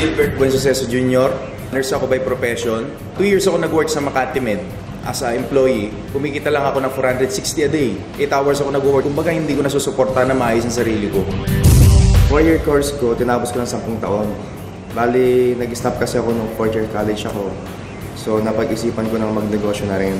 Gilbert Buensuceso Jr. Nurse ako by profession. 2 years ako nag-work sa Makati Med as a employee. Kumikita lang ako ng 460 a day. 8 hours ako nag-work. Kumbaga hindi ko nasusuporta na maayos ang sarili ko. 4-year course ko, tinapos ko ng 10 taon. Bali, nag-stop kasi ako nung 4th year college ako. So, napag-isipan ko nang magnegosyo na rin.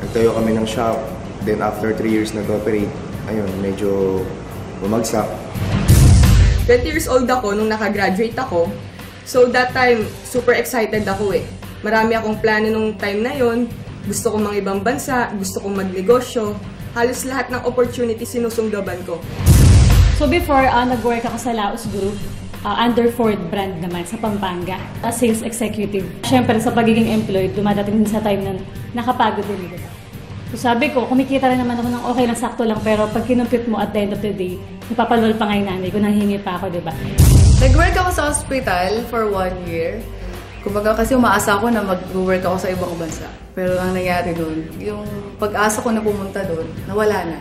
Nagtayo kami ng shop. Then, after 3 years nag-operate, ayun, medyo bumagsak. 20 years old ako nung nakagraduate ako. So that time, super excited ako eh. Marami akong plano nung time na yon. Gusto kong mga ibang bansa, gusto kong magnegosyo. Halos lahat ng opportunity sinusunggaban ko. So before, nag-work ako sa Laos Group, under Ford brand naman sa Pampanga, as sales executive. Siyempre sa pagiging employed, dumadating din sa time na nakapagod din. Diba? So sabi ko, kumikita rin naman ako ng okay lang, sakto lang, pero pag kinumpute mo at the end of the day, napapalwal pa nga yung nanay ko, nanghingi pa ako, diba? Nag-work ako sa hospital for 1 year. Kumbaga kasi umaasa ako na mag-work ako sa ibang bansa. Pero ang nangyari doon, yung pag-asa ko na pumunta doon, nawala na.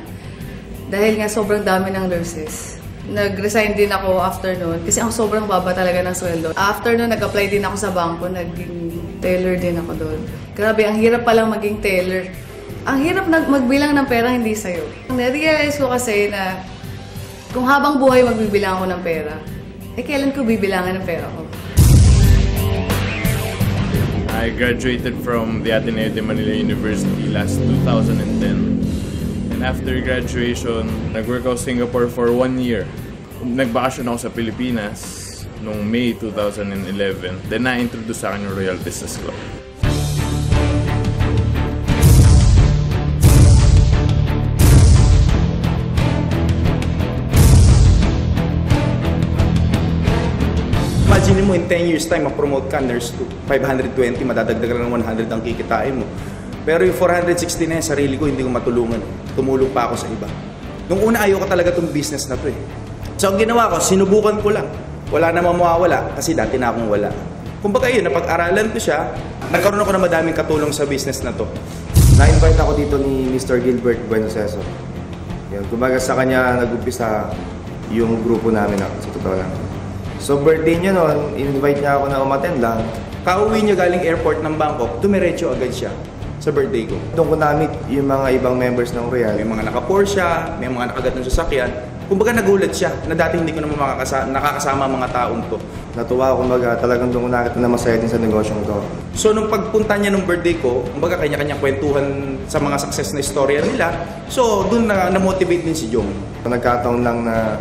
Dahil nga sobrang dami ng nurses. Nag-resign din ako after noon kasi ang sobrang baba talaga ng sweldo. After noon, nag-apply din ako sa bangko, naging teller din ako doon. Grabe, ang hirap palang maging teller. Ang hirap magbilang ng pera hindi sa'yo. Na-realize ko kasi na kung habang buhay magbibilang ako ng pera, kailan ko bibilangan ng pera ko? I graduated from the Ateneo de Manila University last 2010. And after graduation, nag-work ako sa Singapore for 1 year. Nagbakasyon ako sa Pilipinas noong May 2011. Then na-introduce sa akin yung Royal Business Club. Imagine mo in 10 years time, ma-promote ka, nurse to 520, madadagdagan ng 100 ang kikitain mo. Pero yung 460 na yung sarili ko, hindi ko matulungan. Tumulong pa ako sa iba. Nung una, ayoko talaga itong business na to eh. So ang ginawa ko, sinubukan ko lang. Wala namang mawawala kasi dati na akong wala. Kumbaga yun, napag-aralan ko siya, nagkaroon ako ng madaming katulong sa business na to. Na-invite ako dito ni Mr. Gilbert Buensuceso. Yan, kumbaga sa kanya nag-umpisa yung grupo namin sa totoo lang. So birthday niya noon, invite niya ako na umattend lang. Kauwi niya galing airport ng Bangkok, dumiretso agad siya sa birthday ko. Doon ko na-meet yung mga ibang members ng Royal. May mga naka-Porsche, may mga nakagat ng sasakyan. Kumbaga nagulat siya na dati hindi ko naman nakakasama mga taong to. Natuwa ako, kumbaga talagang doon ko nakita na masaya din sa negosyong to. So nung pagpunta niya nung birthday ko, kumbaga kanya-kanya kwentuhan sa mga success na istorya nila. So doon na-motivate din si Jong. Nagkataon lang na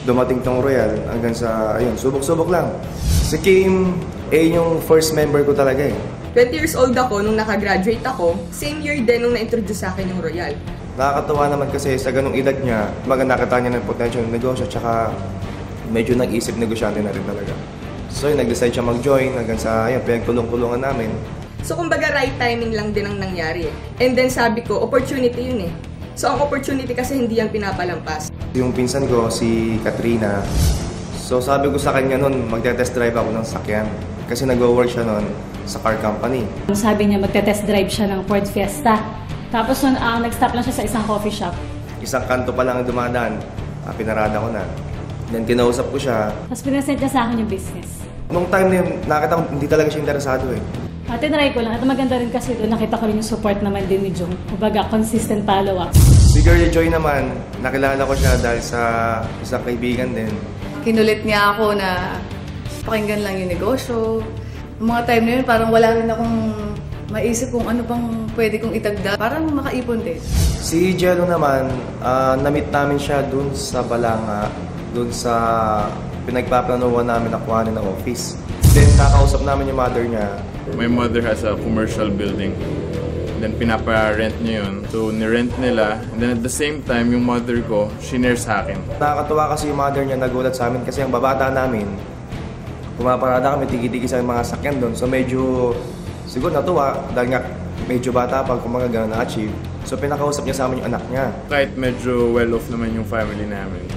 dumating tong Royal hanggang sa, ayun, subok-subok lang. Si Kim, yung first member ko talaga eh. 20 years old ako nung nakagraduate ako. Same year din nung na-introduce sa akin yung Royal. Nakakatawa naman kasi sa ganung edad niya, nakita niya ng potential ng negosyo, tsaka medyo nag-isip negosyante na rin talaga. So yun, nag-decide siya mag-join hanggang sa, ayun, pinagtulong-tulungan namin. So kumbaga right timing lang din ang nangyari eh. And then sabi ko, opportunity yun eh. So ang opportunity kasi hindi yan pinapalampas. Yung pinsan ko, si Katrina, so sabi ko sa kanya noon, magte-test drive ako ng sakyan. Kasi nag-work siya noon sa car company. Sabi niya magte-test drive siya ng Ford Fiesta. Tapos nag-stop lang siya sa isang coffee shop. Isang kanto pa lang ang dumadaan, pinarada ko na. Then kinausap ko siya. Tapos pinasent niya sa akin yung business. Nung time na yun, nakita ko hindi talaga siya interesado eh. Tinry ko lang. At maganda rin kasi doon, nakita ko rin yung support naman din ni Jong. Kumbaga, consistent follow-up. Si Girlie Joy naman, nakilala ko siya dahil sa isang kaibigan din. Kinulit niya ako na pakinggan lang yung negosyo. Yung mga time na yun, parang wala rin akong maisip kung ano bang pwede kong itagda. Parang makaipon din. Si Jello naman, na-meet namin siya dun sa Balanga, dun sa pinagpaplanuhan namin na kuhanin ng office. Then nakausap namin yung mother niya. My mother has a commercial building. Then pinapa-rent niya yun. So ni-rent nila. And then at the same time, yung mother ko, shinare sa akin. Nakakatuwa kasi yung mother niya, nagulat sa amin kasi ang babata namin, pumaparada kami, tigi-tigi sa mga sakyan doon. So medyo, siguro natuwa dahil nga medyo bata pa kung mga gano'n na-achieve. So pinakausap niya sa amin yung anak niya. Kahit medyo well-off naman yung family namin.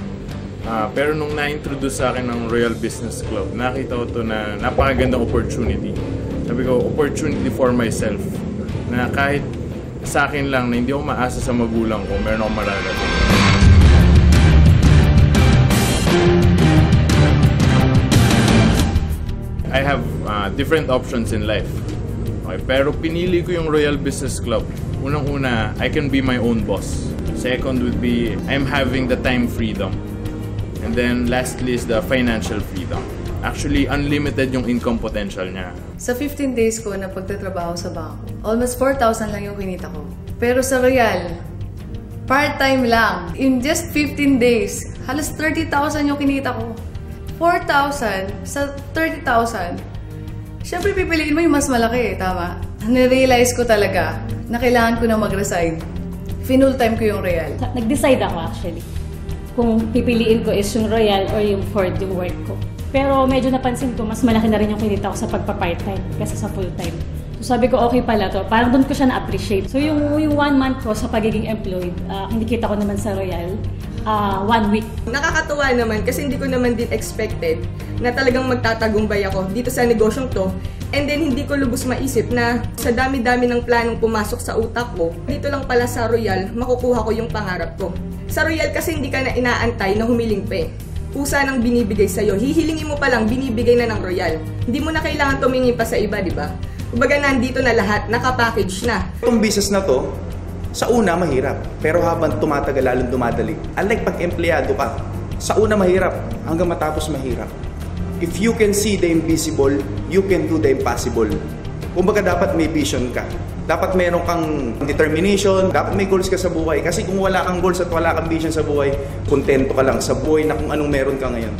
Pero nung na-introduce sa akin ng Royal Business Club, nakita ko to na napakagandang opportunity. Sabi ko, opportunity for myself. Na kahit sa akin lang na hindi ako maasa sa magulang ko, meron akong mararating. I have different options in life. Okay, pero pinili ko yung Royal Business Club. Unang-una, I can be my own boss. Second would be, I'm having the time freedom. And then lastly is the financial freedom. Actually, unlimited yung income potential niya. Sa 15 days ko na pagtatrabaho sa bangko, almost 4,000 lang yung kinita ko. Pero sa Royal, part-time lang. In just 15 days, halos 30,000 yung kinita ko. 4,000 sa 30,000. Siyempre, pipiliin mo yung mas malaki, tama? Narealize ko talaga na kailangan ko na mag-resign. Full time ko yung Royal. Nag-decide ako actually kung pipiliin ko is yung Royal or yung Ford yung work ko. Pero medyo napansin ko, mas malaki na rin yung kinita ko sa pagpa-part-time kaysa sa full-time. So sabi ko, okay pala to. Parang doon ko siya na-appreciate. So yung 1 month ko sa pagiging employed, kinikita ko naman sa Royal, 1 week. Nakakatuwa naman kasi hindi ko naman din expected na talagang magtatagumpay ako dito sa negosyong to. And then hindi ko lubos maisip na sa dami-dami ng planong pumasok sa utak ko, dito lang pala sa Royal, makukuha ko yung pangarap ko. Sa Royal kasi hindi ka na inaantay na humiling pa eh. Pusa nang binibigay sa'yo. Hihilingin mo pa lang, binibigay na ng Royal. Hindi mo na kailangan tumingin pa sa iba, di ba? Kumbaga nandito na lahat, nakapackage na. Itong business na to, sa una mahirap, pero habang tumatagal lalong dumadali. Unlike pag empleyado ka, sa una mahirap, hanggang matapos mahirap. If you can see the invisible, you can do the impossible. Kumbaga dapat may vision ka. Dapat meron kang determination, dapat may goals ka sa buhay. Kasi kung wala kang goals at wala kang vision sa buhay, kontento ka lang sa buhay na kung anong meron ka ngayon.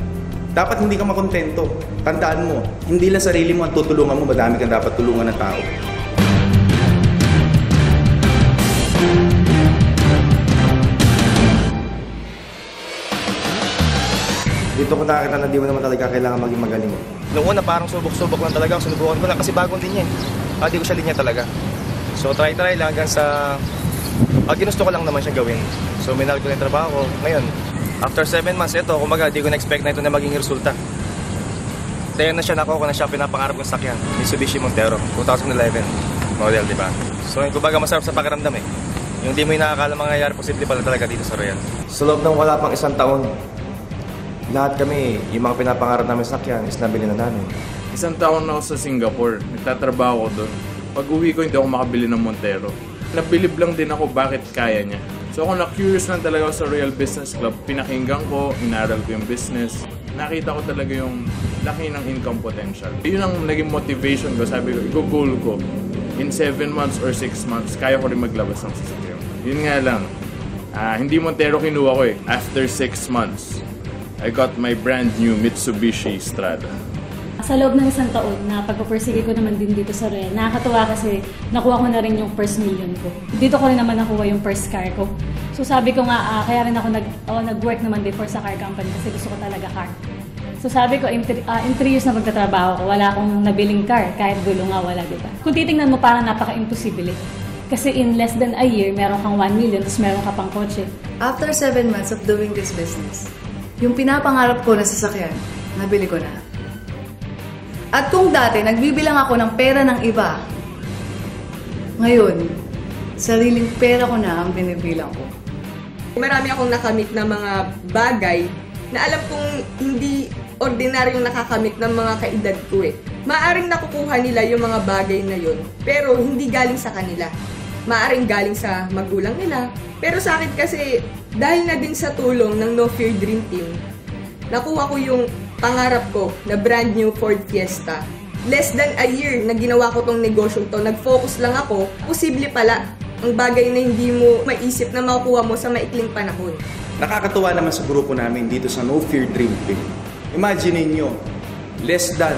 Dapat hindi ka makontento. Tandaan mo, hindi lang sarili mo ang tutulungan mo, madami kang dapat tulungan ng tao. Dito ko nakakita na di mo naman talaga kailangan maging magaling. Noong una parang subok-subok lang talaga, sinubukan ko lang kasi bagong linya eh. Di ko siya linya talaga. So try lang hanggang sa ginusto ko lang naman siyang gawin. So minahal ko na yung trabaho ko. Ngayon, after 7 months, ito, kumbaga di ko na-expect na ito na maging resulta. Kaya na siya nakuha ko na siya pinapangarap kong sakyan, Mitsubishi Montero, 2011 model, di ba? So kumbaga masarap sa pakiramdam eh. Yung di mo yung nakakala mangyayari, posible pala talaga dito sa Royal. Sa loob ng wala pang 1 taon, lahat kami, yung mga pinapangarap namin sakyan is nabili na namin. 1 taon na ako sa Singapore, nagtatrabaho ko doon. Pag uwi ko, hindi ako makabili ng Montero. Nabilib lang din ako bakit kaya niya. So ako na-curious lang talaga sa Royal Business Club. Pinakinggan ko, inaral ko yung business. Nakita ko talaga yung laki ng income potential. Yun ang naging motivation ko. Sabi ko, i-goal ko. In 7 months or 6 months, kaya ko rin maglabas ng sasakyan. Yun nga lang, hindi Montero kinuha ko eh. After 6 months, I got my brand new Mitsubishi Strada. Sa loob ng 1 taon na pagpapursige ko naman din dito sa Royal, nakakatuwa kasi nakuha ko na rin yung first million ko. Dito ko rin naman nakuha yung first car ko. So sabi ko nga, kaya rin ako nag-work naman before sa car company kasi gusto ko talaga car. So sabi ko, in 3 years na pagtatrabaho ko, wala akong nabiling car, kahit gulo nga wala, diba? Kung titingnan mo, parang napaka-imposible. Kasi in less than a year, meron kang 1 million, tapos meron ka pang kotse. After 7 months of doing this business, yung pinapangarap ko na sasakyan, nabili ko na. At kung dati, nagbibilang ako ng pera ng iba, ngayon, sariling pera ko na ang binibilang ko. Marami akong nakamit na mga bagay na alam kong hindi ordinaryong nakakamit ng mga kaedad ko eh. Maaring nakukuha nila yung mga bagay na yun, pero hindi galing sa kanila. Maaring galing sa magulang nila. Pero sa akin kasi, dahil na din sa tulong ng No Fear Dream Team, nakuha ko yung pangarap ko na brand new Ford Fiesta. Less than a year na ginawa ko tong negosyong to, nag-focus lang ako, posible pala ang bagay na hindi mo maisip na makukuha mo sa maikling panahon. Nakakatuwa naman sa grupo namin dito sa No Fear Dream Team. Imagine niyo, less than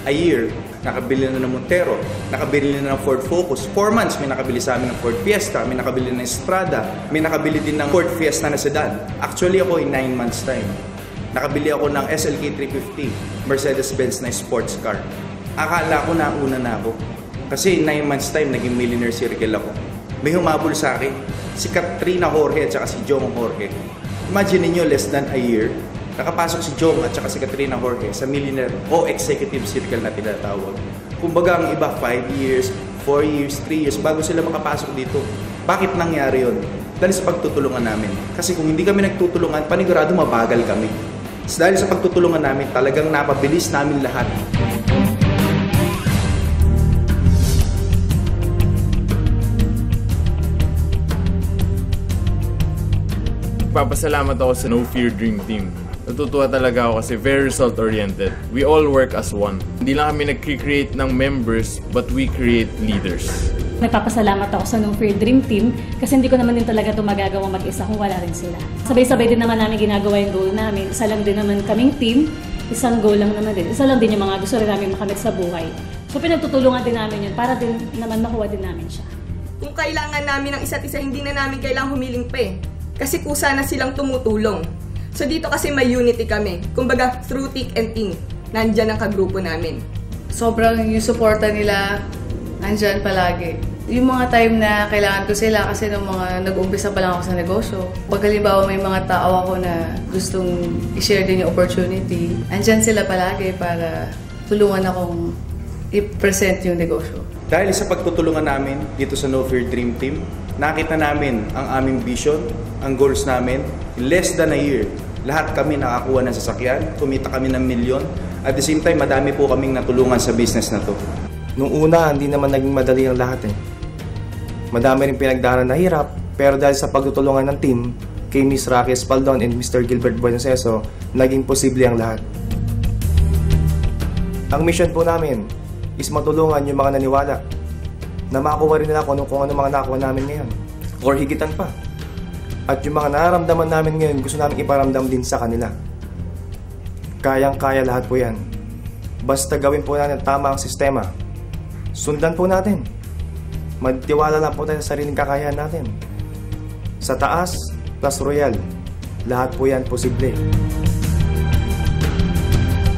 a year, nakabili na ng Montero, nakabili na ng Ford Focus. 4 months, may nakabili sa amin ng Ford Fiesta, may nakabili ng Strada, may nakabili din ng Ford Fiesta na sedan. Actually ako in 9 months time. Nakabili ako ng SLK 350, Mercedes-Benz na sports car. Akala ko nauna na ako. Kasi in 9 months time, naging millionaire circle ako. May humabol sa akin, si Katrina Jorge at saka si Jong Jorge. Imagine niyo less than a year, nakapasok si Jong at saka si Katrina Jorge sa millionaire o executive circle na tinatawag. Kumbaga ang iba 5 years, 4 years, 3 years bago sila makapasok dito. Bakit nangyari yun? Dahil sa pagtutulungan namin. Kasi kung hindi kami nagtutulungan, panigurado mabagal kami. Dahil sa pagtutulungan namin, talagang napabilis namin lahat. Papasalamat ako sa No Fear Dream Team. Natutuwa talaga ako kasi very result-oriented. We all work as one. Hindi lang kami nag-create ng members, but we create leaders. Nagpapasalamat ako sa No Fear Dream Team kasi hindi ko naman din talaga ito magagawa mag-isa kung wala rin sila. Sabay-sabay din naman namin ginagawa yung goal namin. Isa lang din naman kaming team, isang goal lang naman din. Isa lang din yung mga gusto rin namin makamit sa buhay. So pinagtutulungan din namin yun para din naman makuha din namin siya. Kung kailangan namin ng isa't isa, hindi na namin kailangang humiling pa eh. Kasi kusa na silang tumutulong. So dito kasi may unity kami. Kumbaga, through thick and thin, nandyan ang kagrupo namin. Sobrang yung suporta nila, nandyan palagi. Yung mga time na kailangan ko sila kasi nung mga nag-umpisa pa lang ako sa negosyo. Pag halimbawa may mga tao ako na gustong i-share din yung opportunity, nandyan sila palagi para tulungan akong i-present yung negosyo. Dahil sa pagtutulungan namin dito sa No Fear Dream Team, nakita namin ang aming vision, ang goals namin. In less than a year, lahat kami nakakuha ng sasakyan, kumita kami ng milyon. At the same time, madami po kaming natulungan sa business na to. Nung una, hindi naman naging madali ang lahat eh. Madami rin pinagdaanan na hirap, pero dahil sa pagtutulungan ng team, kay Miss Rocky Espaldon and Mr. Gilbert Buenoseso, naging posible ang lahat. Ang mission po namin is matulungan yung mga naniwala na makakuha rin nila kung ano mga nakuha namin ngayon or higitan pa. At yung mga nararamdaman namin ngayon, gusto namin iparamdam din sa kanila. Kayang-kaya lahat po yan. Basta gawin po natin tama ang sistema. Sundan po natin. Magtiwala lang po tayo sa sariling kakayahan natin. Sa taas plus royal, lahat po yan posible.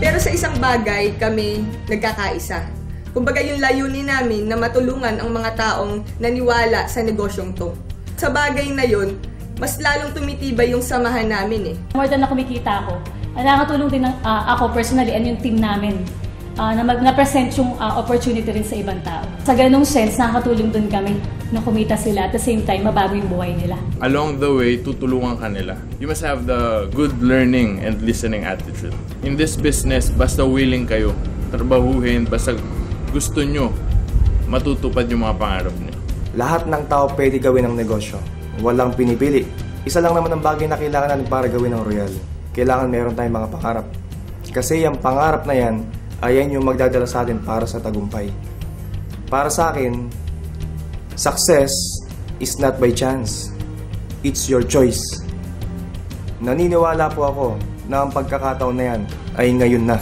Pero sa isang bagay, kami nagkakaisa. Kumbaga yung layunin namin na matulungan ang mga taong naniwala sa negosyong to. Sa bagay na yun, mas lalong tumitibay yung samahan namin eh. More than na kumikita ako, nakakatulong din ako personally and yung team namin na present yung opportunity rin sa ibang tao. Sa ganong sense, nakakatulong din kami na kumita sila at the same time, mabago yung buhay nila. Along the way, tutulungan ka nila. You must have the good learning and listening attitude. In this business, basta willing kayo, trabahuhin, basta gusto nyo, matutupad yung mga pangarap nyo. Lahat ng tao pwede gawin ng negosyo. Walang pinipili. Isa lang naman ang bagay na kailangan natin para gawin ng royal. Kailangan meron tayong mga pangarap. Kasi yung pangarap na yan, ayan yung magdadala sa atin para sa tagumpay. Para sa akin, success is not by chance. It's your choice. Naniniwala po ako na ang pagkakataon na yan ay ngayon na.